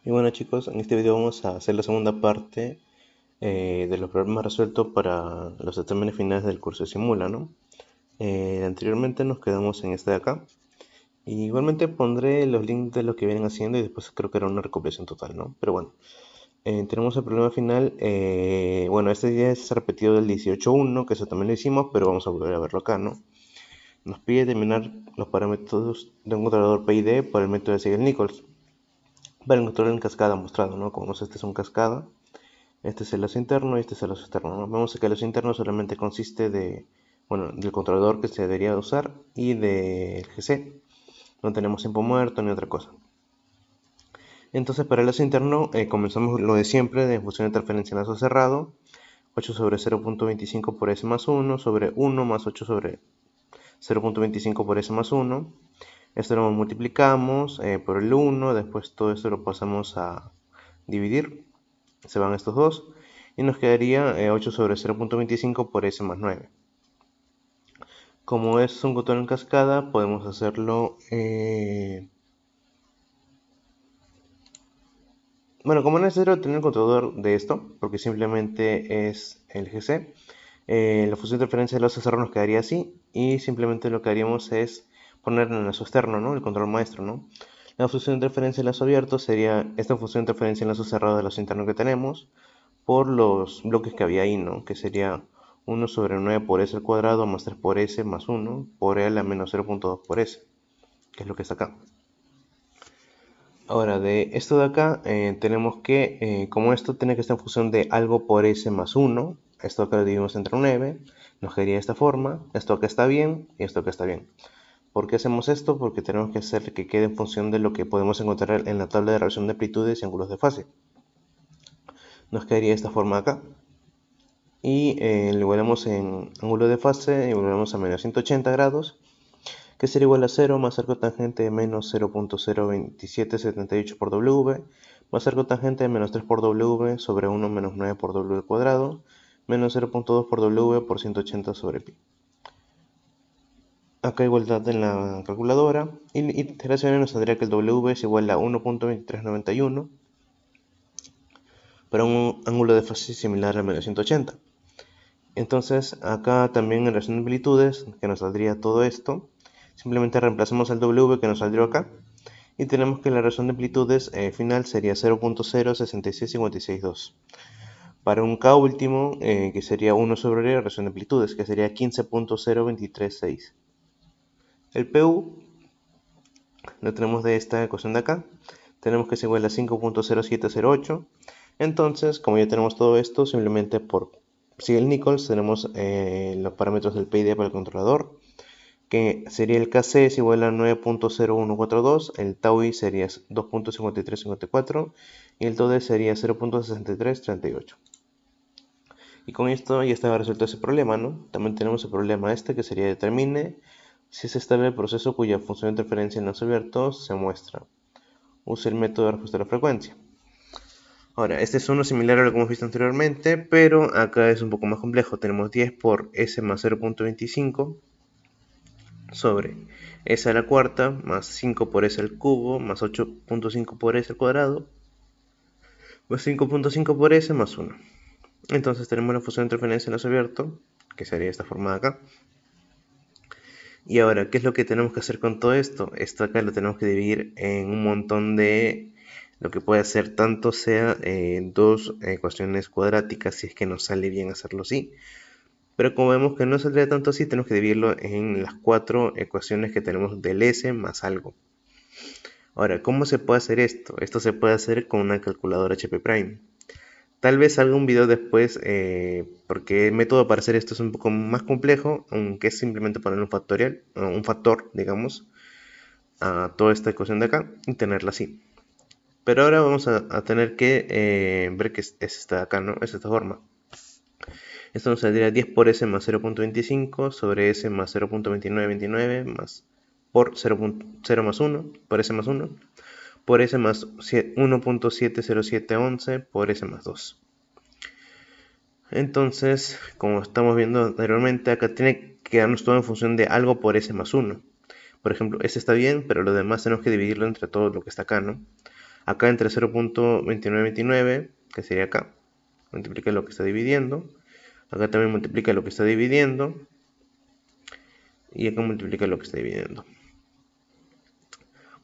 Y bueno chicos, en este video vamos a hacer la segunda parte de los problemas resueltos para los exámenes finales del curso de Simula, ¿no? Anteriormente nos quedamos en este de acá. Y igualmente pondré los links de lo que vienen haciendo y después creo que era una recopilación total, ¿no? Pero bueno, tenemos el problema final. Bueno, este día es repetido del 18.1, que eso también lo hicimos, pero vamos a volver a verlo acá, ¿no? Nos pide determinar los parámetros de un controlador PID por el método de Siegel-Nichols para encontrar en cascada mostrado, ¿no? Como este es un cascada. Este es el lazo interno y este es el lazo externo, ¿no? Vemos que el lazo interno solamente consiste de, bueno, del controlador que se debería usar y del GC. No tenemos tiempo muerto ni otra cosa. Entonces para el lazo interno comenzamos lo de siempre de función de transferencia en lazo cerrado. 8 sobre 0.25 por S más 1 sobre 1 más 8 sobre 0.25 por S más 1. Esto lo multiplicamos por el 1, después todo esto lo pasamos a dividir. Se van estos dos y nos quedaría 8 sobre 0.25 por S más 9. Como es un control en cascada, podemos hacerlo... Bueno, como no es necesario tener el controlador de esto, porque simplemente es el GC, la función de referencia de los cerrados nos quedaría así, y simplemente lo que haríamos es poner en el lazo externo, ¿no? El control maestro, ¿no? La función de referencia en lazo abierto sería esta función de referencia en lazo cerrado de lazo interno que tenemos, por los bloques que había ahí, ¿no? Que sería 1 sobre 9 por s al cuadrado más 3 por s más 1 por l a menos 0.2 por s, que es lo que está acá. Ahora, de esto de acá, tenemos que, como esto tiene que estar en función de algo por s más 1, esto acá lo dividimos entre 9, nos quedaría de esta forma, esto acá está bien y esto acá está bien. ¿Por qué hacemos esto? Porque tenemos que hacer que quede en función de lo que podemos encontrar en la tabla de relación de amplitudes y ángulos de fase. Nos quedaría de esta forma acá. Y lo igualamos en ángulo de fase, igualamos a menos 180 grados, que será igual a 0 más arco tangente de menos 0.02778 por W, más arco tangente de menos 3 por W sobre 1 menos 9 por W al cuadrado, menos 0.2 por W por 180 sobre pi. Acá igualdad en la calculadora, y iteraciones nos saldría que el W es igual a 1.2391 para un ángulo de fase similar a menos 180. Entonces acá también en relación de amplitudes, que nos saldría todo esto, simplemente reemplazamos el W que nos saldría acá y tenemos que la relación de amplitudes final sería 0.066562. Para un K último, que sería 1 sobre la relación de amplitudes, que sería 15.0236. El PU lo tenemos de esta ecuación de acá, tenemos que es igual a 5.0708. Entonces, como ya tenemos todo esto, simplemente por Siegel-Nichols tenemos los parámetros del PID para el controlador, que sería el KC es igual a 9.0142, el tau I sería 2.5354 y el tau D sería 0.6338. Y con esto ya estaba resuelto ese problema, ¿no? También tenemos el problema este que sería determine si es estable el proceso cuya función de interferencia en los abiertos se muestra. Use el método de respuesta a la frecuencia. Ahora, este es uno similar a lo que hemos visto anteriormente, pero acá es un poco más complejo. Tenemos 10 por s más 0.25 sobre s a la cuarta más 5 por s al cubo más 8.5 por s al cuadrado más 5.5 por s más 1. Entonces tenemos la función de interferencia en lazo abierto, que sería esta forma de acá. Y ahora, ¿qué es lo que tenemos que hacer con todo esto? Esto acá lo tenemos que dividir en un montón de lo que puede hacer tanto sea dos ecuaciones cuadráticas si es que nos sale bien hacerlo así. Pero como vemos que no saldría tanto así, tenemos que dividirlo en las 4 ecuaciones que tenemos del S más algo. Ahora, ¿cómo se puede hacer esto? Esto se puede hacer con una calculadora HP Prime. Tal vez salga un video después, porque el método para hacer esto es un poco más complejo, aunque es simplemente poner un factorial, un factor, digamos, a toda esta ecuación de acá y tenerla así. Pero ahora vamos a tener que ver que es esta de acá, ¿no? Es esta forma. Esto nos saldría 10 por s más 0.25 sobre s más 0.2929 más por 0.0 más 1 por s más 1 por s más 1.70711 por s más 2. Entonces, como estamos viendo anteriormente, acá tiene que darnos todo en función de algo por s más 1. Por ejemplo, s está bien, pero lo demás tenemos que dividirlo entre todo lo que está acá, ¿no? Acá entre 0.2929, que sería acá, multiplica lo que está dividiendo. Acá también multiplica lo que está dividiendo. Y acá multiplica lo que está dividiendo.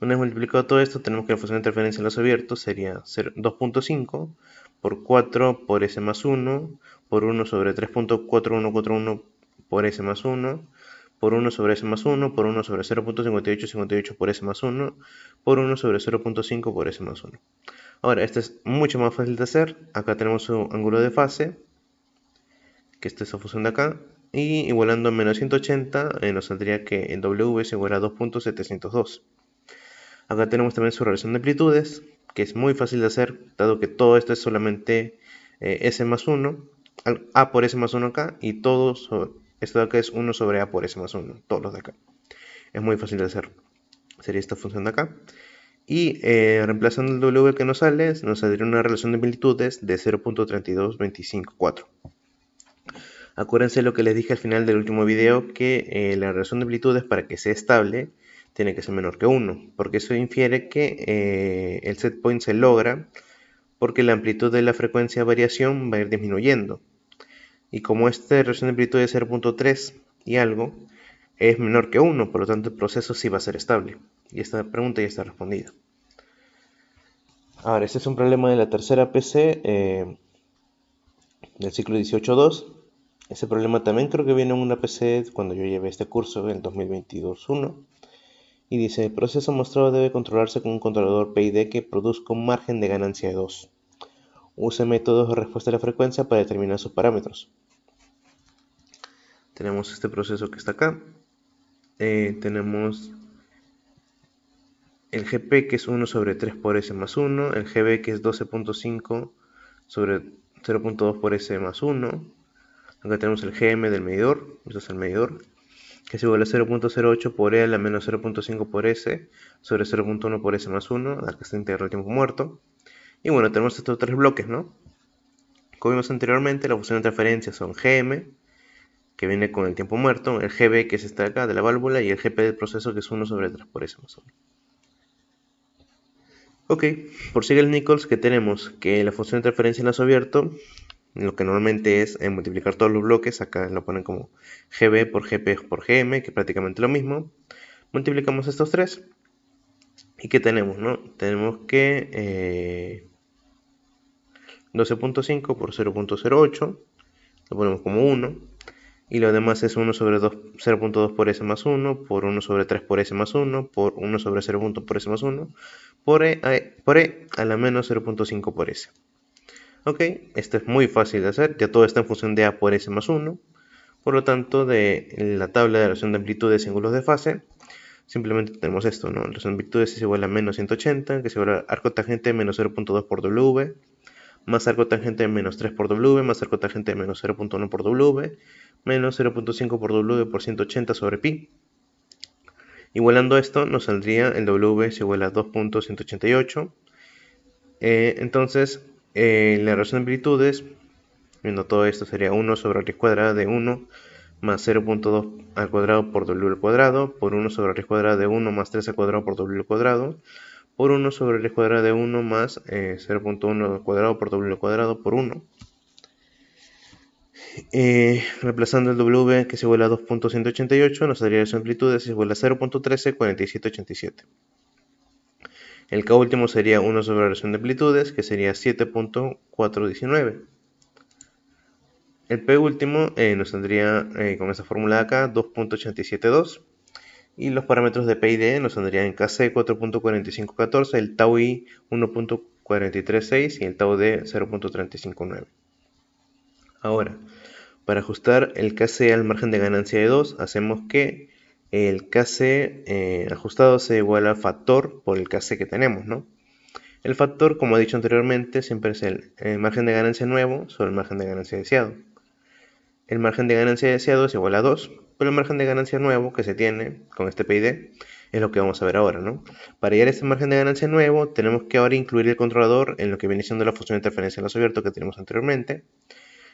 Una vez multiplicado todo esto, tenemos que la función de interferencia en los abiertos sería 2.5 por 4 por s más 1 por 1 sobre 3.4141 por s más 1 por 1 sobre s más 1 por 1 sobre 0.5858 por s más 1 por 1 sobre 0.5 por s más 1. Ahora, este es mucho más fácil de hacer. Acá tenemos su ángulo de fase, que esta es esa función de acá, y igualando a menos 180 nos saldría que el W es igual a 2.702. Acá tenemos también su relación de amplitudes, que es muy fácil de hacer, dado que todo esto es solamente S más 1, A por S más 1 acá, y todo esto de acá es 1 sobre A por S más 1, todos los de acá. Es muy fácil de hacer. Sería esta función de acá. Y reemplazando el W que nos sale, nos saldría una relación de amplitudes de 0.32254. Acuérdense lo que les dije al final del último video, que la relación de amplitudes para que sea estable tiene que ser menor que 1, porque eso infiere que el set point se logra porque la amplitud de la frecuencia de variación va a ir disminuyendo. Y como esta relación de amplitud es 0.3 y algo, es menor que 1, por lo tanto el proceso sí va a ser estable. Y esta pregunta ya está respondida. Ahora, este es un problema de la tercera PC del ciclo 18.2. Ese problema también creo que viene en una PC cuando yo llevé este curso en 2022-1. Y dice, el proceso mostrado debe controlarse con un controlador PID que produzca un margen de ganancia de 2. Use métodos de respuesta a la frecuencia para determinar sus parámetros. Tenemos este proceso que está acá. Tenemos el GP que es 1 sobre 3 por S más 1. El GB que es 12.5 sobre 0.2 por S más 1. Acá tenemos el GM del medidor. Este es el medidor, que es igual a 0.08 por E a la menos 0.5 por S sobre 0.1 por S más 1, acá está integrado el tiempo muerto. Y bueno, tenemos estos tres bloques, ¿no? Como vimos anteriormente, la función de transferencia son GM, que viene con el tiempo muerto, el GB, que es este de acá, de la válvula, y el GP del proceso, que es 1 sobre 3 por S más 1. Ok, por Siegel-Nichols, que tenemos que la función de transferencia en lazo abierto, lo que normalmente es multiplicar todos los bloques, acá lo ponen como GB por GP por GM, que es prácticamente lo mismo. Multiplicamos estos tres. ¿Y qué tenemos? ¿No? Tenemos que 12.5 por 0.08, lo ponemos como 1. Y lo demás es 1 sobre 0.2 por S más 1, por 1 sobre 3 por S más 1, por 1 sobre 0.1 por S más 1, por E a la menos 0.5 por S. Ok, esto es muy fácil de hacer, ya todo está en función de A por S más 1. Por lo tanto, de la tabla de relación de amplitudes y ángulos de fase, simplemente tenemos esto, ¿no? La relación de amplitudes es igual a menos 180, que es igual a arco tangente de menos 0.2 por W, más arco tangente de menos 3 por W, más arco tangente de menos 0.1 por W, menos 0.5 por W por 180 sobre pi. Igualando esto, nos saldría el W es igual a 2.188. Entonces, la relación de amplitudes, viendo todo esto, sería 1 sobre raíz cuadrada de 1 más 0.2 al cuadrado por W al cuadrado, por 1 sobre raíz cuadrada de 1 más 3 al cuadrado por W al cuadrado, por 1 sobre raíz cuadrada de 1 más 0.1 al cuadrado por W al cuadrado por 1. Reemplazando el W, que es igual a 2.188, nos daría su amplitud es igual a 0.134787. El K último sería 1 sobre la relación de amplitudes, que sería 7.419. El P último nos saldría con esta fórmula de acá 2.872. Y los parámetros de P y D nos saldrían en KC 4.4514, el tau I 1.436 y el tau D 0.359. Ahora, para ajustar el KC al margen de ganancia de 2, hacemos que el KC ajustado sea igual al factor por el KC que tenemos, ¿no? El factor, como he dicho anteriormente, siempre es el margen de ganancia nuevo sobre el margen de ganancia deseado. El margen de ganancia deseado es igual a 2, pero el margen de ganancia nuevo que se tiene con este PID es lo que vamos a ver ahora, ¿no? Para hallar este margen de ganancia nuevo, tenemos que ahora incluir el controlador en lo que viene siendo la función de interferencia en lazo abierto que teníamos anteriormente.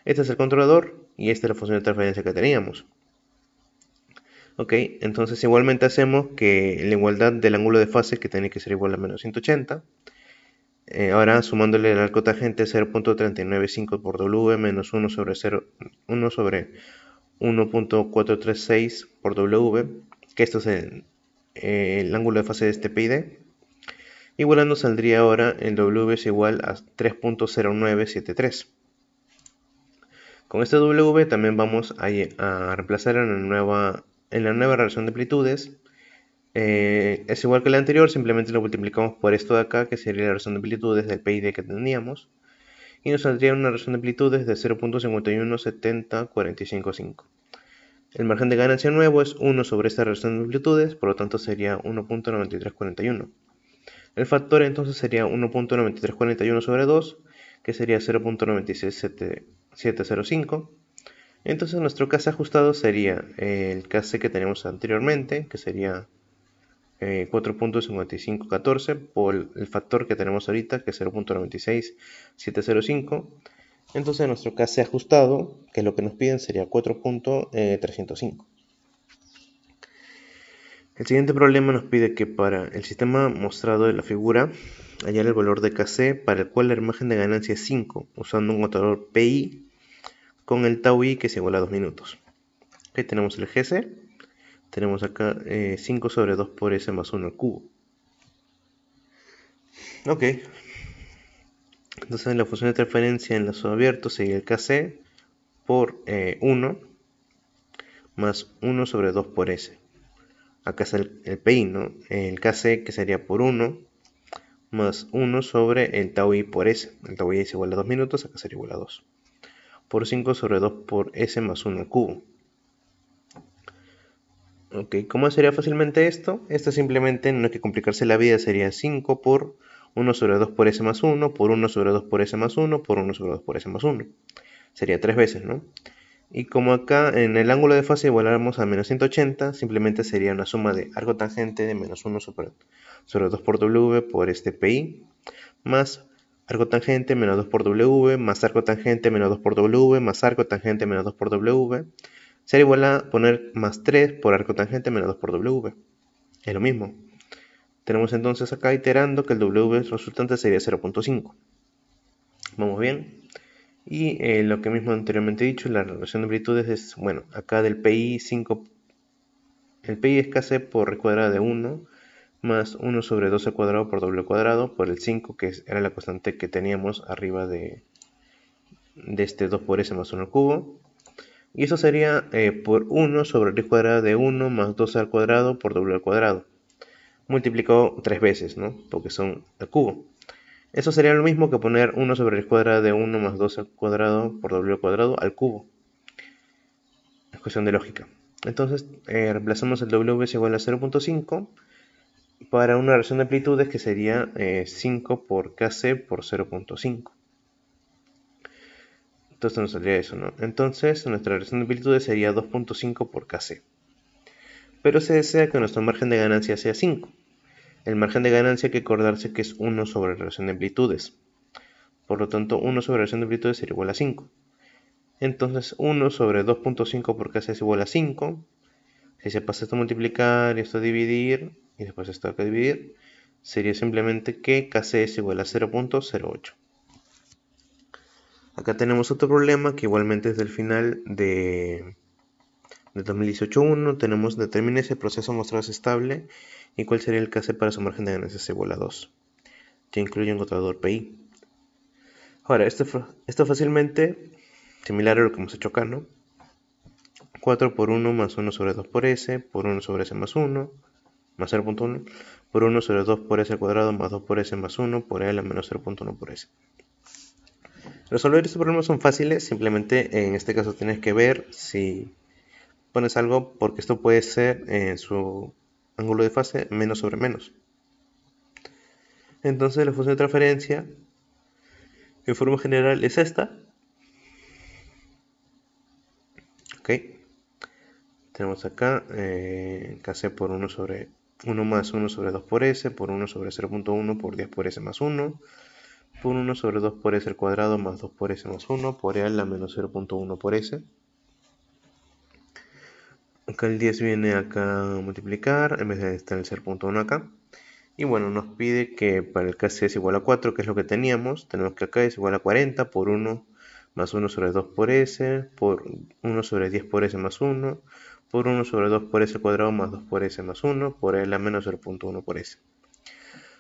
Este es el controlador y esta es la función de interferencia que teníamos. Ok, entonces igualmente hacemos que la igualdad del ángulo de fase, que tiene que ser igual a menos 180, Ahora sumándole el arco tangente 0.395 por W menos 1 sobre 1.436 por W, que esto es el ángulo de fase de este PID. Igualando saldría ahora el W es igual a 3.0973. Con este W también vamos a reemplazar en la nueva relación de amplitudes. Es igual que la anterior, simplemente lo multiplicamos por esto de acá, que sería la relación de amplitudes del PID que teníamos. Y nos saldría una relación de amplitudes de 0.5170455. El margen de ganancia nuevo es 1 sobre esta relación de amplitudes, por lo tanto sería 1.9341. El factor entonces sería 1.9341 sobre 2, que sería 0.96705. Entonces nuestro KC ajustado sería el KC que tenemos anteriormente, que sería 4.5514 por el factor que tenemos ahorita, que es 0.96705. Entonces nuestro KC ajustado, que es lo que nos piden, sería 4.305. El siguiente problema nos pide que para el sistema mostrado en la figura, hallar el valor de KC para el cual el margen de ganancia es 5, usando un contador PI con el tau I que es igual a 2 minutos. Aquí tenemos el GC, tenemos acá 5 sobre 2 por S más 1 al cubo. Ok, entonces la función de transferencia en lazo abierto sería el KC por 1 más 1 sobre 2 por S. Acá está el PI, ¿no? El KC que sería por 1 más 1 sobre el tau I por S. El tau I es igual a 2 minutos, acá sería igual a 2. Por 5 sobre 2 por S más 1 al cubo. Ok, ¿cómo sería fácilmente esto? Esto simplemente no hay que complicarse la vida, sería 5 por 1 sobre 2 por S más 1, por 1 sobre 2 por S más 1, por 1 sobre 2 por S más 1. Sería 3 veces, ¿no? Y como acá en el ángulo de fase igualamos a menos 180, simplemente sería una suma de arco tangente de menos 1 sobre 2 por W por este PI, más arco tangente menos 2 por W, más arco tangente menos 2 por W, más arco tangente menos 2 por W, será igual a poner más 3 por arco tangente menos 2 por W. Es lo mismo. Tenemos entonces acá iterando que el W resultante sería 0.5. ¿Vamos bien? Y lo que mismo anteriormente he dicho, la relación de amplitudes es, bueno, acá del PI 5, el PI es KC por r cuadrada de 1, más 1 sobre 2 al cuadrado por W cuadrado, por el 5, que era la constante que teníamos arriba de este 2 por S más 1 al cubo. Y eso sería por 1 sobre raíz cuadrada de 1 más 2 al cuadrado por W al cuadrado, multiplicado 3 veces, ¿no? Porque son al cubo. Eso sería lo mismo que poner 1 sobre raíz cuadrada de 1 más 2 al cuadrado por W al cuadrado al cubo. Es cuestión de lógica. Entonces reemplazamos el W es igual a 0.5 para una relación de amplitudes que sería 5 por KC por 0.5. Entonces nos saldría eso, ¿no? Entonces nuestra relación de amplitudes sería 2.5 por KC. Pero se desea que nuestro margen de ganancia sea 5. El margen de ganancia hay que acordarse que es 1 sobre la relación de amplitudes. Por lo tanto, 1 sobre la relación de amplitudes sería igual a 5. Entonces 1 sobre 2.5 por KC es igual a 5. Si se pasa esto a multiplicar y esto a dividir, y después esto a dividir, sería simplemente que KC es igual a 0.08. Acá tenemos otro problema que igualmente es del final de 2018-1. Tenemos determine si el proceso mostrado es estable y cuál sería el KC para su margen de ganancia igual a 2, que incluye un contador PI. Ahora, esto fácilmente similar a lo que hemos hecho acá, ¿no? 4 por 1 más 1 sobre 2 por S, por 1 sobre S más 1, más 0.1, por 1 sobre 2 por S al cuadrado más 2 por S más 1, por L menos 0.1 por S. Resolver estos problemas son fáciles, simplemente en este caso tienes que ver si pones algo, porque esto puede ser en su ángulo de fase menos sobre menos. Entonces la función de transferencia en forma general es esta. Ok. Tenemos acá KC por 1 sobre 1 más 1 sobre 2 por S, por 1 sobre 0.1 por 10 por S más 1, por 1 sobre 2 por S al cuadrado más 2 por S más 1, por E a la menos 0.1 por S. Acá el 10 viene acá a multiplicar, en vez de estar el 0.1 acá. Y bueno, nos pide que para el KC es igual a 4, que es lo que teníamos. Tenemos que acá es igual a 40 por 1 más 1 sobre 2 por S, por 1 sobre 10 por S más 1, por 1 sobre 2 por S al cuadrado más 2 por S más 1, por L a menos 0.1 por S.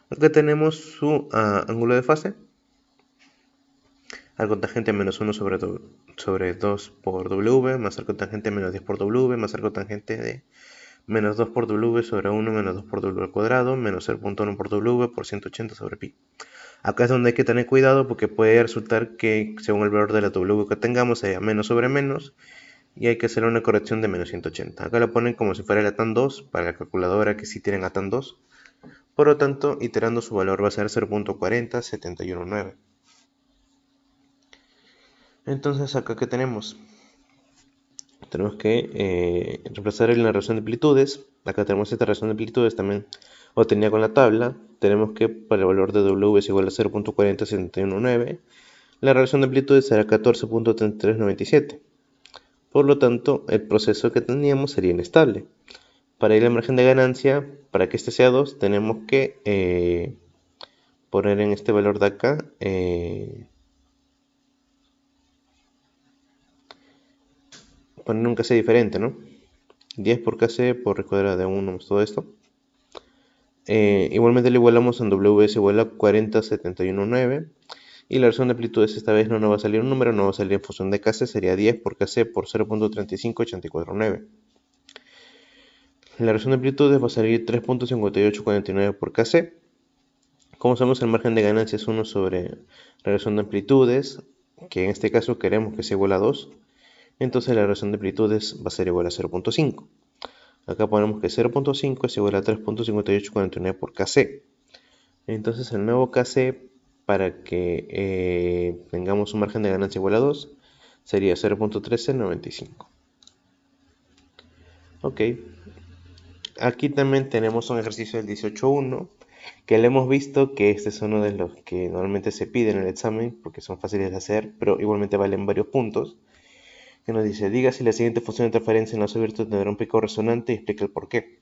Acá tenemos su ángulo de fase. Al cotangente menos 1 sobre 2 por W, más al cotangente menos 10 por W, más al cotangente de menos 2 por W sobre 1 menos 2 por W al cuadrado, menos 0.1 por W por 180 sobre pi. Acá es donde hay que tener cuidado porque puede resultar que según el valor de la W que tengamos sea menos sobre menos y hay que hacer una corrección de menos 180. Acá lo ponen como si fuera la tan 2 para la calculadora que sí tienen a tan 2. Por lo tanto, iterando su valor va a ser 0.40719. Entonces acá que tenemos que reemplazar en la relación de amplitudes. Acá tenemos esta relación de amplitudes también obtenida con la tabla. Tenemos que para el valor de W es igual a 0.40719, la relación de amplitudes será 14.3397. Por lo tanto, el proceso que teníamos sería inestable. Para ir al margen de ganancia, para que este sea 2, tenemos que poner en este valor de acá poner un KC diferente, ¿no? 10 por KC por raíz cuadrada de 1 más todo esto. Igualmente le igualamos en WS igual a 40.719 y la relación de amplitudes esta vez no nos va a salir un número, no va a salir en función de KC, sería 10 por KC por 0.35849. La relación de amplitudes va a salir 3.5849 por KC. Como sabemos, el margen de ganancia es 1 sobre la relación de amplitudes, que en este caso queremos que sea igual a 2, entonces la relación de amplitudes va a ser igual a 0.5. Acá ponemos que 0.5 es igual a 3.5849 por KC. Entonces el nuevo KC para que tengamos un margen de ganancia igual a 2 sería 0.1395. Ok, aquí también tenemos un ejercicio del 18.1 que le hemos visto que este es uno de los que normalmente se pide en el examen porque son fáciles de hacer, pero igualmente valen varios puntos. Que nos dice, diga si la siguiente función de interferencia en lazo abierto tendrá un pico resonante y explica el por qué.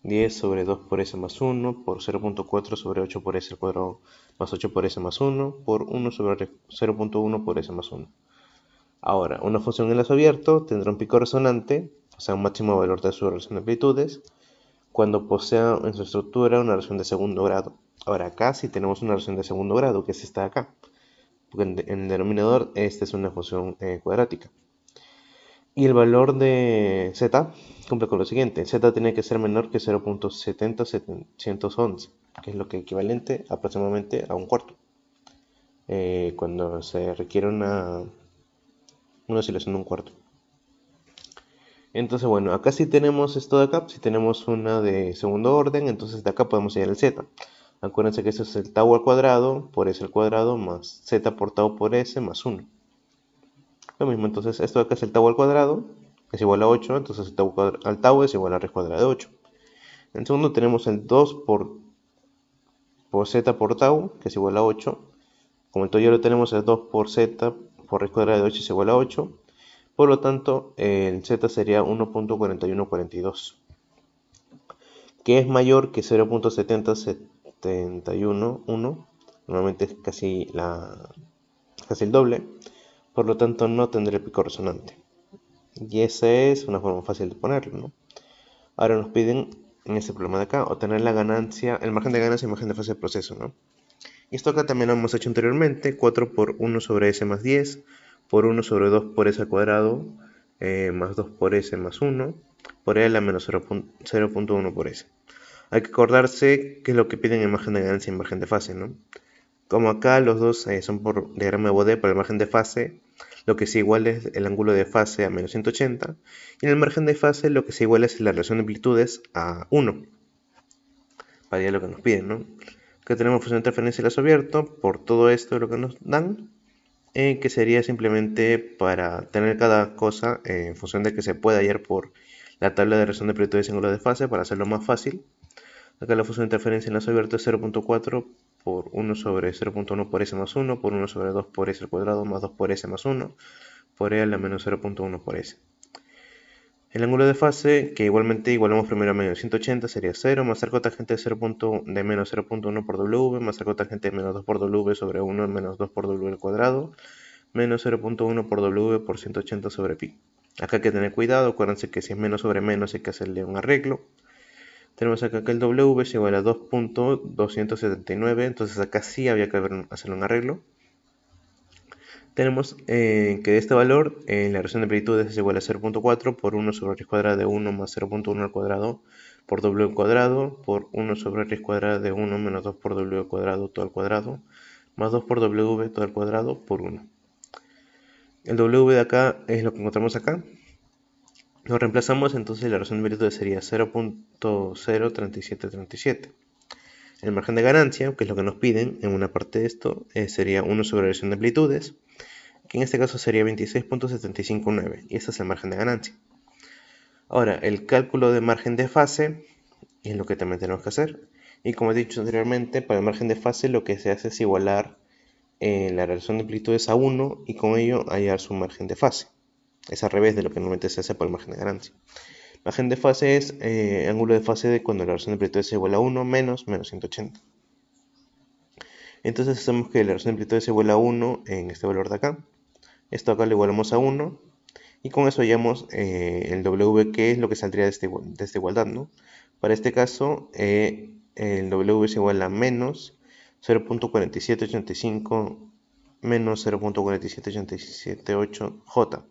10 sobre 2 por S más 1 por 0.4 sobre 8 por S al cuadrado más 8 por S más 1 por 1 sobre 0.1 por S más 1. Ahora, una función en lazo abierto tendrá un pico resonante, o sea, un máximo valor de su relación de amplitudes, cuando posea en su estructura una relación de segundo grado. Ahora, acá sí tenemos una relación de segundo grado, que es esta de acá, porque en el denominador esta es una función cuadrática. Y el valor de z cumple con lo siguiente. Z tiene que ser menor que 0.70711, que es lo que equivalente aproximadamente a un cuarto. Cuando se requiere una oscilación de un cuarto. Entonces, bueno, acá sí tenemos esto de acá, si tenemos una de segundo orden, entonces de acá podemos hallar el z. Acuérdense que eso es el tau al cuadrado por s al cuadrado más z por tau por s más 1. Lo mismo, entonces esto de acá es el tau al cuadrado, es igual a 8, entonces el tau al tau es igual a raíz cuadrada de 8. En segundo tenemos el 2 por z por tau, que es igual a 8. Como el tau ya lo tenemos, el 2 por z por raíz cuadrada de 8 es igual a 8. Por lo tanto, el z sería 1.4142, que es mayor que 0.70711. Normalmente es casi el doble. Por lo tanto, no tendré pico resonante. Y esa es una forma fácil de ponerlo, ¿no? Ahora nos piden en este problema de acá obtener la ganancia, el margen de ganancia y margen de fase del proceso, ¿no? Y esto acá también lo hemos hecho anteriormente, 4 por 1 sobre s más 10, por 1 sobre 2 por s al cuadrado, más 2 por s más 1, por L a menos 0.1 por s. Hay que acordarse qué es lo que piden en margen de ganancia y margen de fase, ¿no? Como acá los dos son por diagrama de Bode, por el margen de fase, lo que se iguala es el ángulo de fase a menos 180, y en el margen de fase lo que se iguala es la relación de amplitudes a 1, para ya lo que nos piden, ¿no? Acá tenemos función de interferencia y lazo abierto, por todo esto lo que nos dan, que sería simplemente para tener cada cosa en función de que se pueda hallar por la tabla de relación de amplitudes y ángulo de fase, para hacerlo más fácil. Acá la función de interferencia en lazo abierto es 0.4 por 1 sobre 0.1 por s más 1, por 1 sobre 2 por s al cuadrado más 2 por s más 1, por e a la menos 0.1 por s. El ángulo de fase, que igualmente igualamos primero a menos 180, sería 0, más arco tangente de menos 0.1 por W, más arco tangente de menos 2 por W sobre 1 menos 2 por W al cuadrado, menos 0.1 por W por 180 sobre pi. Acá hay que tener cuidado, acuérdense que si es menos sobre menos hay que hacerle un arreglo. Tenemos acá que el W es igual a 2.279, entonces acá sí había que hacerle un arreglo. Tenemos que este valor en la relación de amplitudes es igual a 0.4 por 1 sobre raíz cuadrada de 1 más 0.1 al cuadrado por W al cuadrado por 1 sobre raíz cuadrada de 1 menos 2 por W al cuadrado todo al cuadrado más 2 por W todo al cuadrado por 1. El W de acá es lo que encontramos acá. Lo reemplazamos, entonces la relación de amplitudes sería 0.03737. El margen de ganancia, que es lo que nos piden en una parte de esto, sería 1 sobre la relación de amplitudes, que en este caso sería 26.759, y ese es el margen de ganancia. Ahora, el cálculo de margen de fase es lo que también tenemos que hacer. Y como he dicho anteriormente, para el margen de fase lo que se hace es igualar la relación de amplitudes a 1 y con ello hallar su margen de fase. Es al revés de lo que normalmente se hace por el margen de ganancia. Margen de fase es ángulo de fase de cuando la relación de amplitudes es igual a 1 menos 180. Entonces hacemos que la relación de amplitudes es igual a 1 en este valor de acá. Esto acá lo igualamos a 1. Y con eso hallamos el W, que es lo que saldría de esta igualdad, ¿no? Para este caso, el W es igual a menos 0.4785 menos 0.47878J.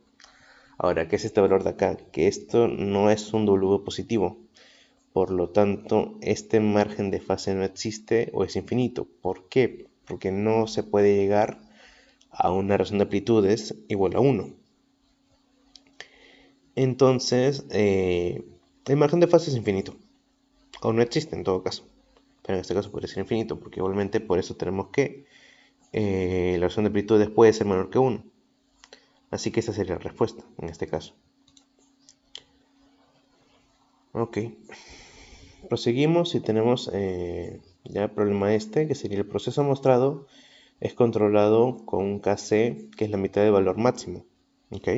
Ahora, ¿qué es este valor de acá? Que esto no es un W positivo. Por lo tanto, este margen de fase no existe o es infinito. ¿Por qué? Porque no se puede llegar a una relación de amplitudes igual a 1. Entonces, el margen de fase es infinito. O no existe en todo caso. Pero en este caso podría ser infinito, porque igualmente por eso tenemos que la relación de amplitudes puede ser menor que 1. Así que esa sería la respuesta en este caso. Ok. Proseguimos y tenemos ya el problema que sería el proceso mostrado es controlado con un Kc que es la mitad del valor máximo. Ok.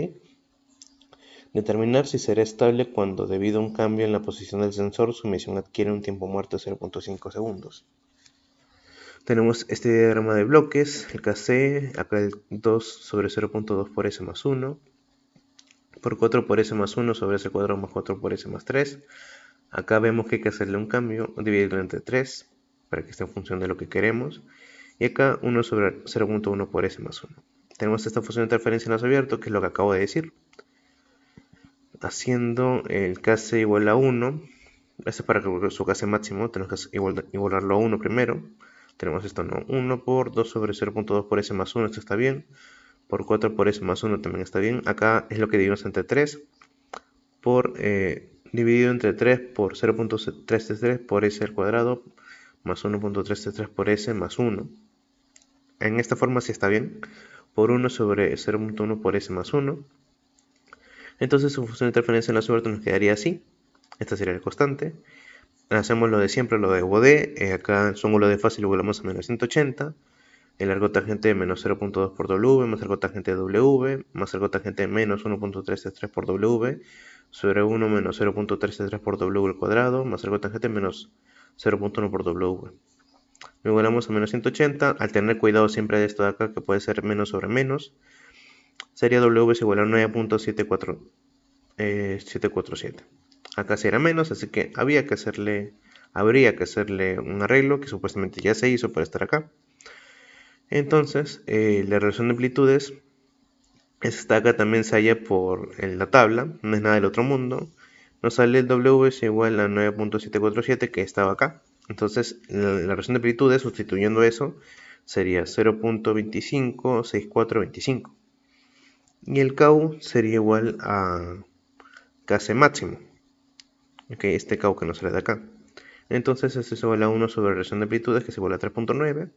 Determinar si será estable cuando debido a un cambio en la posición del sensor su medición adquiere un tiempo muerto de 0.5 segundos. Tenemos este diagrama de bloques, el Kc, acá el 2 sobre 0.2 por s más 1, por 4 por s más 1 sobre s cuadrado más 4 por s más 3. Acá vemos que hay que hacerle un cambio, dividirlo entre 3, para que esté en función de lo que queremos. Y acá 1 sobre 0.1 por s más 1. Tenemos esta función de interferencia en lazo abierto, que es lo que acabo de decir. Haciendo el Kc igual a 1, este es para calcular su Kc máximo, tenemos que igualarlo a 1 primero. Tenemos esto, ¿no? 1 por 2 sobre 0.2 por s más 1, esto está bien. Por 4 por s más 1 también está bien. Acá es lo que dividimos entre 3. Por dividido entre 3 por 0.333 por s al cuadrado más 1.333 por s más 1. En esta forma sí está bien. Por 1 sobre 0.1 por s más 1. Entonces su función de interferencia en la suerte nos quedaría así. Esta sería la constante. Hacemos lo de siempre, lo de UD. Acá su ángulo de fase lo igualamos a menos 180. El largo tangente de menos 0.2 por W más largo tangente de W más largo tangente de menos 1.333 por W sobre 1 menos 0.333 por W al cuadrado más largo tangente de menos 0.1 por W. Lo igualamos a menos 180. Al tener cuidado siempre de esto de acá, que puede ser menos sobre menos, sería W es igual a 9.747. Acá será menos, así que habría que hacerle un arreglo que supuestamente ya se hizo para estar acá. Entonces, la relación de amplitudes, esta acá también se halla por la tabla, no es nada del otro mundo. Nos sale el W es igual a 9.747 que estaba acá. Entonces, la relación de amplitudes, sustituyendo eso, sería 0.256425. Y el Kau sería igual a Kc máximo. Ok, este Kau que nos sale de acá. Entonces, esto es igual a 1 sobre la relación de amplitudes, que es igual a 3.9.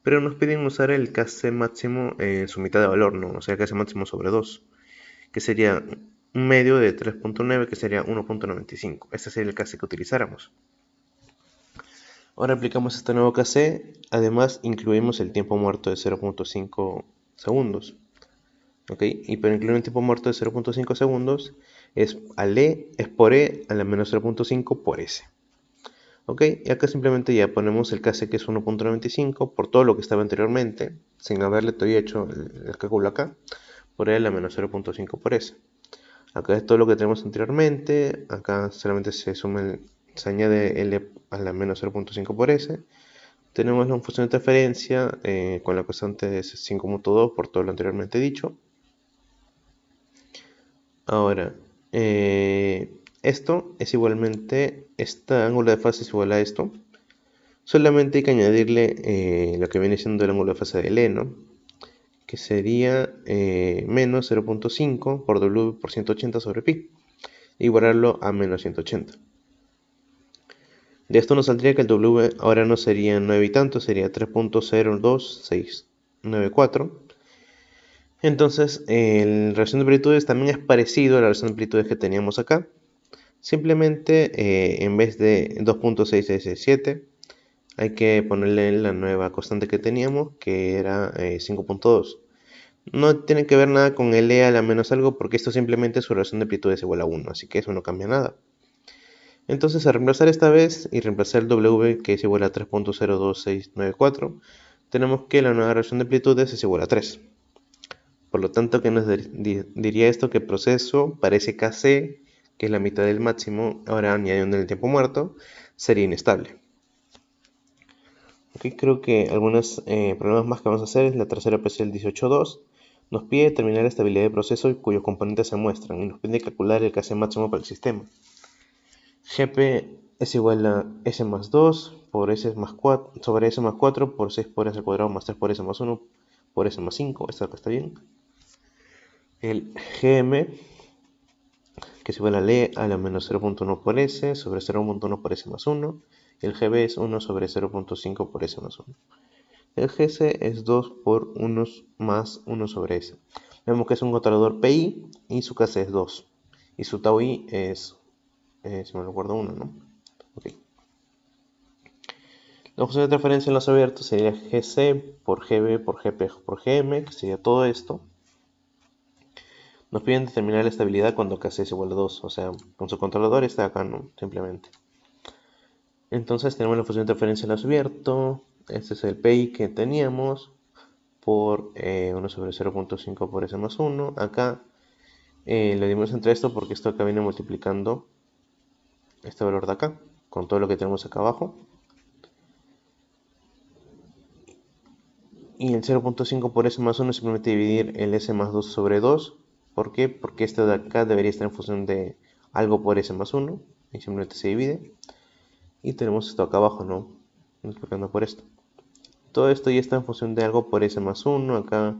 Pero nos piden usar el Kc máximo en su mitad de valor, ¿no? O sea, Kc máximo sobre 2, que sería un medio de 3.9, que sería 1.95. Este sería el Kc que utilizáramos. Ahora aplicamos este nuevo Kc, además incluimos el tiempo muerto de 0.5 segundos. ¿Ok? Y para incluir un tiempo muerto de 0.5 segundos, es por E a la menos 0.5 por S. Ok, y acá simplemente ya ponemos el KC que es 1.95 por todo lo que estaba anteriormente, sin haberle todavía hecho el cálculo acá, por E a la menos 0.5 por S. Acá es todo lo que tenemos anteriormente, acá solamente se añade L a la menos 0.5 por S. Tenemos la función de transferencia con la constante de 5.2 por todo lo anteriormente dicho. Ahora, esto es igualmente, este ángulo de fase es igual a esto. Solamente hay que añadirle lo que viene siendo el ángulo de fase de L, ¿no? Que sería menos 0.5 por W por 180 sobre pi. Igualarlo a menos 180. De esto nos saldría que el W ahora no sería 9 y tanto, sería 3.02694. Entonces, la relación de amplitudes también es parecido a la relación de amplitudes que teníamos acá. Simplemente, en vez de 2.667, hay que ponerle la nueva constante que teníamos, que era 5.2. No tiene que ver nada con el E a la menos algo, porque esto simplemente su relación de amplitudes es igual a 1, así que eso no cambia nada. Entonces, al reemplazar esta vez y reemplazar el W, que es igual a 3.02694, tenemos que la nueva relación de amplitudes es igual a 3. Por lo tanto, ¿qué nos diría esto? Que el proceso para ese KC, que es la mitad del máximo, ahora añadiendo el tiempo muerto, sería inestable. Aquí creo que algunos problemas más que vamos a hacer es la tercera PCL 18.2. Nos pide determinar la estabilidad del proceso cuyos componentes se muestran y nos pide calcular el KC máximo para el sistema. GP es igual a S más 2 por S más 4 sobre S más 4 por 6 por S al cuadrado más 3 por S más 1 por S más 5. Esto acá está bien. El GM, que es igual a L a la menos 0.1 por S sobre 0.1 por S más 1. Y el GB es 1 sobre 0.5 por S más 1. El GC es 2 por 1 más 1 sobre S. Vemos que es un controlador PI y su KC es 2. Y su tau I es, si me recuerdo, 1, ¿no? Ok. La función de transferencia en los abiertos sería GC por GB por GP por GM, que sería todo esto. Nos piden determinar la estabilidad cuando KC es igual a 2, o sea, con su controlador está acá, ¿no? Simplemente. Entonces tenemos la función de transferencia en los abiertos. Este es el PI que teníamos por 1 sobre 0.5 por S más 1. Acá le dimos entre esto porque esto acá viene multiplicando este valor de acá con todo lo que tenemos acá abajo. Y el 0.5 por S más 1 es simplemente dividir el S más 2 sobre 2. ¿Por qué? Porque este de acá debería estar en función de algo por S más 1. Y simplemente se divide. Y tenemos esto acá abajo, ¿no? Multiplicando por esto. Todo esto ya está en función de algo por S más 1. Acá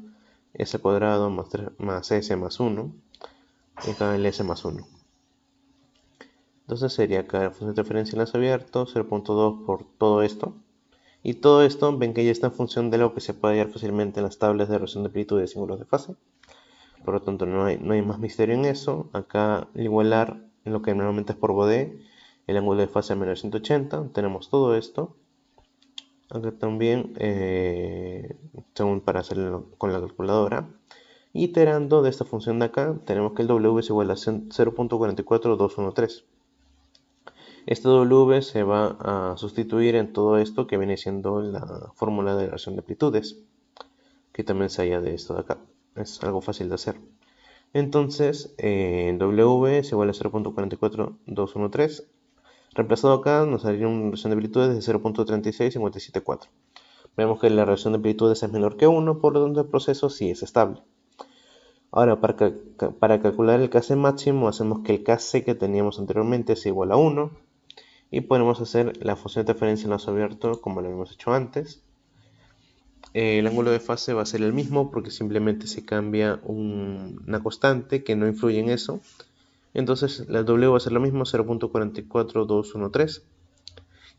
S al cuadrado más, 3, más S más 1. Y acá el S más 1. Entonces sería acá la función de transferencia en las abiertos, 0.2 por todo esto. Y todo esto, ven que ya está en función de lo que se puede hallar fácilmente en las tablas de relación de amplitud de símbolos de fase. Por lo tanto, no hay más misterio en eso. Acá, al igualar lo que normalmente es por Bode, el ángulo de fase a menos 180, tenemos todo esto. Acá también, según para hacerlo con la calculadora. Iterando de esta función de acá, tenemos que el W es igual a 0.44213. Este W se va a sustituir en todo esto que viene siendo la fórmula de relación de amplitudes, que también se halla de esto de acá. Es algo fácil de hacer. Entonces, W es igual a 0.44213. Reemplazado acá, nos saldría una relación de amplitudes de 0.36574. Vemos que la relación de amplitudes es menor que 1, por lo tanto el proceso sí es estable. Ahora, para calcular el KC máximo, hacemos que el KC que teníamos anteriormente es igual a 1. Y podemos hacer la función de transferencia en lazo abierto como lo habíamos hecho antes. El ángulo de fase va a ser el mismo porque simplemente se cambia una constante que no influye en eso. Entonces la W va a ser lo mismo, 0.44213.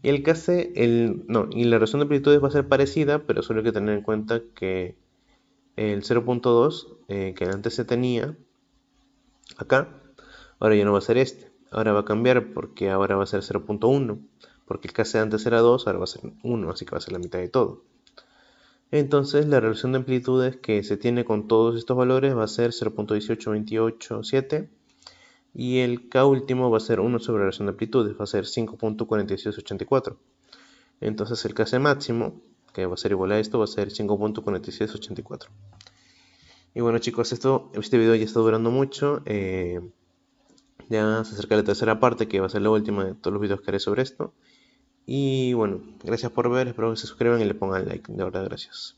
Y el KC, y la relación de amplitudes va a ser parecida, pero solo hay que tener en cuenta que el 0.2 que antes se tenía acá, ahora ya no va a ser este. Ahora va a cambiar porque ahora va a ser 0.1. Porque el KC antes era 2, ahora va a ser 1, así que va a ser la mitad de todo. Entonces la relación de amplitudes que se tiene con todos estos valores va a ser 0.18287. Y el K último va a ser 1 sobre la relación de amplitudes, va a ser 5.4684. Entonces el KC máximo, que va a ser igual a esto, va a ser 5.4684. Y bueno chicos, este video ya está durando mucho. Ya se acerca la tercera parte, que va a ser la última de todos los videos que haré sobre esto. Y bueno, gracias por ver, espero que se suscriban y le pongan like. De verdad, gracias.